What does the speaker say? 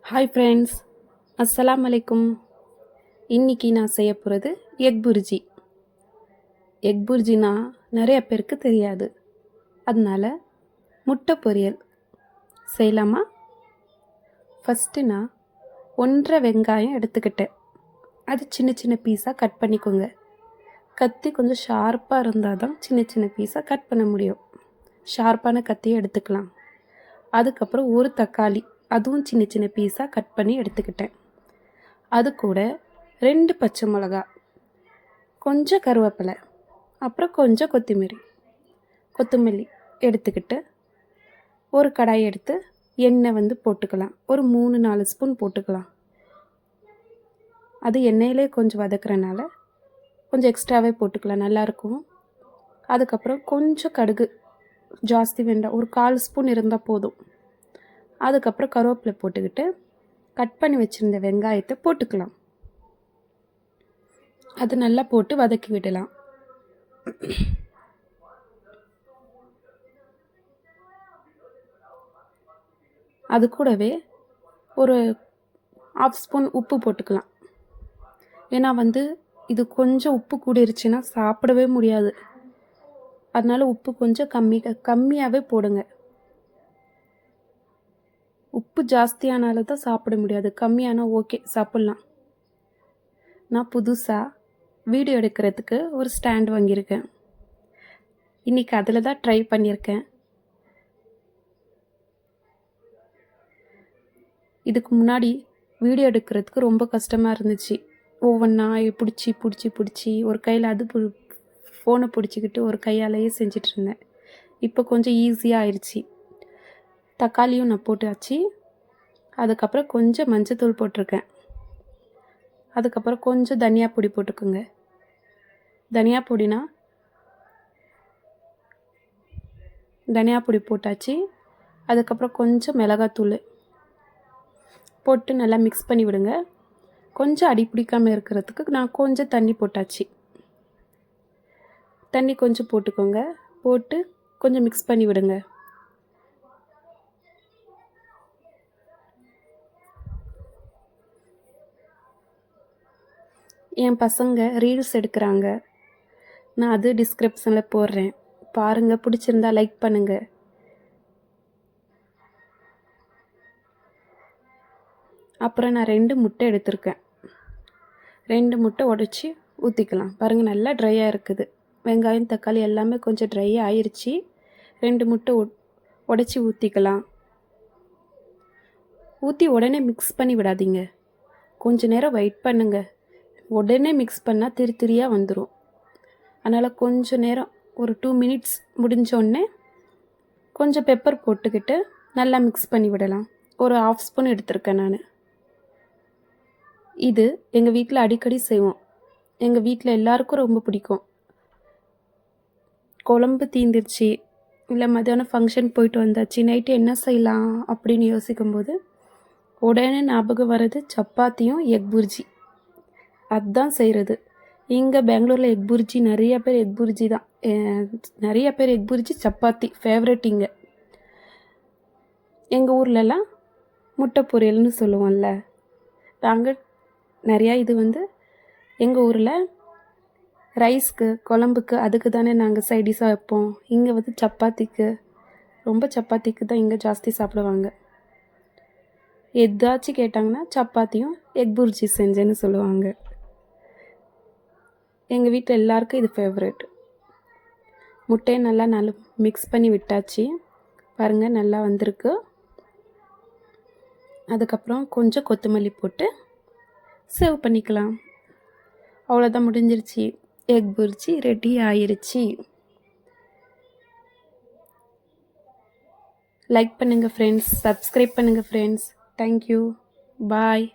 Hi friends, அஸ்ஸலாமு அலைக்கும். இன்றைக்கி நான் செய்ய போகிறது எக் புர்ஜி. எக் புர்ஜினா நிறைய பேருக்கு தெரியாது. அதனால் முட்டை பொரியல் செய்யலாமா? ஃபஸ்ட்டு நான் 1.5 வெங்காயம் எடுத்துக்கிட்டேன். அது சின்ன சின்ன பீஸாக கட் பண்ணிக்கோங்க. கத்தி கொஞ்சம் ஷார்ப்பாக இருந்தால் தான் சின்ன சின்ன பீஸாக கட் பண்ண முடியும். ஷார்ப்பான கத்தியை எடுத்துக்கலாம். அதுக்கப்புறம் ஒரு தக்காளி, அதுவும் சின்ன சின்ன பீஸாக கட் பண்ணி எடுத்துக்கிட்டேன். அது கூட 2 பச்சை மிளகா, கொஞ்சம் கருவேப்பிலை, அப்புறம் கொஞ்சம் கொத்தமல்லி எடுத்துக்கிட்டு ஒரு கடாய் எடுத்து எண்ணெய் போட்டுக்கலாம். ஒரு 3-4 ஸ்பூன் போட்டுக்கலாம். அது எண்ணெயிலே கொஞ்சம் வதக்குறனால கொஞ்சம் எக்ஸ்ட்ராவே போட்டுக்கலாம், நல்லாயிருக்கும். அதுக்கப்புறம் கொஞ்சம் கடுகு, ஜாஸ்தி வேண்டாம், ஒரு 1/4 ஸ்பூன் இருந்தால் போதும். அதுக்கப்புறம் கருவேப்பிலை போட்டுக்கிட்டு கட் பண்ணி வச்சுருந்த வெங்காயத்தை போட்டுக்கலாம். அது நல்லா போட்டு வதக்கி விடலாம். அது கூடவே ஒரு 1/2 ஸ்பூன் உப்பு போட்டுக்கலாம். ஏன்னா இது கொஞ்சம் உப்பு கூடிருச்சுன்னா சாப்பிடவே முடியாது. அதனால் உப்பு கொஞ்சம் கம்மியாகவே போடுங்க. உப்பு ஜாஸ்தியானாலும் தான் சாப்பிட முடியாது, கம்மியானால் ஓகே, சாப்பிட்லாம். நான் புதுசாக வீடியோ எடுக்கிறதுக்கு ஒரு ஸ்டாண்ட் வாங்கியிருக்கேன். இன்றைக்கி அதில் தான் ட்ரை பண்ணியிருக்கேன். இதுக்கு முன்னாடி வீடியோ எடுக்கிறதுக்கு ரொம்ப கஷ்டமாக இருந்துச்சு. ஒவ்வொன்றா பிடிச்சி ஒரு கையில் ஃபோனை பிடிச்சிக்கிட்டு ஒரு கையாலேயே செஞ்சிட்டு இருந்தேன். இப்போ கொஞ்சம் ஈஸியாக ஆயிடுச்சு. தக்காளியும் நான் போட்டாச்சு. அதுக்கப்புறம் கொஞ்சம் மஞ்சத்தூள் போட்டிருக்கேன். அதுக்கப்புறம் கொஞ்சம் தனியா பொடி போட்டுக்கோங்க. தனியா பொடி போட்டாச்சு. அதுக்கப்புறம் கொஞ்சம் மிளகாத்தூள் போட்டு நல்லா மிக்ஸ் பண்ணி விடுங்க. கொஞ்சம் அடி பிடிக்காமல் இருக்கிறதுக்கு நான் கொஞ்சம் தண்ணி போட்டாச்சு. தண்ணி கொஞ்சம் போட்டுக்கோங்க. போட்டு கொஞ்சம் மிக்ஸ் பண்ணி விடுங்க. என் பசங்க ரீல்ஸ் எடுக்கிறாங்க. நான் அது டிஸ்கிரிப்ஷனில் போடுறேன், பாருங்கள். பிடிச்சிருந்தா லைக் பண்ணுங்கள். அப்புறம் நான் 2 முட்டை எடுத்திருக்கேன். 2 முட்டை உடச்சி ஊற்றிக்கலாம். பாருங்கள், நல்லா ட்ரையாக இருக்குது. வெங்காயம் தக்காளி எல்லாமே கொஞ்சம் ட்ரையாக ஆயிடுச்சு. 2 முட்டை உடச்சி ஊற்றிக்கலாம். ஊற்றி உடனே மிக்ஸ் பண்ணி விடாதீங்க. கொஞ்ச நேரம் வெயிட் பண்ணுங்கள். உடனே மிக்ஸ் பண்ணால் திரியாக வந்துடும். அதனால் கொஞ்சம் நேரம், ஒரு 2 மினிட்ஸ் முடிஞ்சோடனே கொஞ்சம் பெப்பர் போட்டுக்கிட்டு நல்லா மிக்ஸ் பண்ணி விடலாம். ஒரு 1/2 ஸ்பூன் எடுத்திருக்கேன் நான். இது எங்கள் வீட்டில் அடிக்கடி செய்வோம். எங்கள் வீட்டில் எல்லாருக்கும் ரொம்ப பிடிக்கும். குழம்பு தீந்துருச்சு, இல்லை மத்தியானம் ஃபங்க்ஷன் போயிட்டு வந்தாச்சு, நைட்டு என்ன செய்யலாம் அப்படின்னு யோசிக்கும்போது உடனே ஞாபகம் வர்றது சப்பாத்தியும் எக் புர்ஜி. அதுதான் செய்கிறது. இங்கே பெங்களூரில் எக் புர்ஜி, நிறைய பேர் எக் புர்ஜி தான், நிறைய பேர் எக் புர்ஜி சப்பாத்தி ஃபேவரெட். இங்கே எங்கள் ஊர்லலாம் முட்டை பொரியல்னு சொல்லுவோம்ல, நாங்கள் நிறையா இது எங்கள் ஊரில் ரைஸ்க்கு, குழம்புக்கு, அதுக்கு தானே நாங்கள் சைடிஷாக வைப்போம். இங்கே சப்பாத்திக்கு, ரொம்ப சப்பாத்திக்கு தான் இங்கே ஜாஸ்தி சாப்பிடுவாங்க. எதாச்சும் கேட்டாங்கன்னா சப்பாத்தியும் எக் புர்ஜி செஞ்சேன்னு சொல்லுவாங்க. எங்கள் வீட்டில் எல்லாருக்கும் இது ஃபேவரெட். முட்டையை நல்லா மிக்ஸ் பண்ணி விட்டாச்சு. பாருங்கள், நல்லா வந்திருக்கு. அதுக்கப்புறம் கொஞ்சம் கொத்தமல்லி போட்டு சர்வ் பண்ணிக்கலாம். அவ்வளோதான், முடிஞ்சிருச்சு. எக் புர்ஜி ரெடி ஆயிருச்சு. லைக் பண்ணுங்கள் ஃப்ரெண்ட்ஸ், சப்ஸ்கிரைப் பண்ணுங்கள் ஃப்ரெண்ட்ஸ். தேங்க்யூ, பாய்.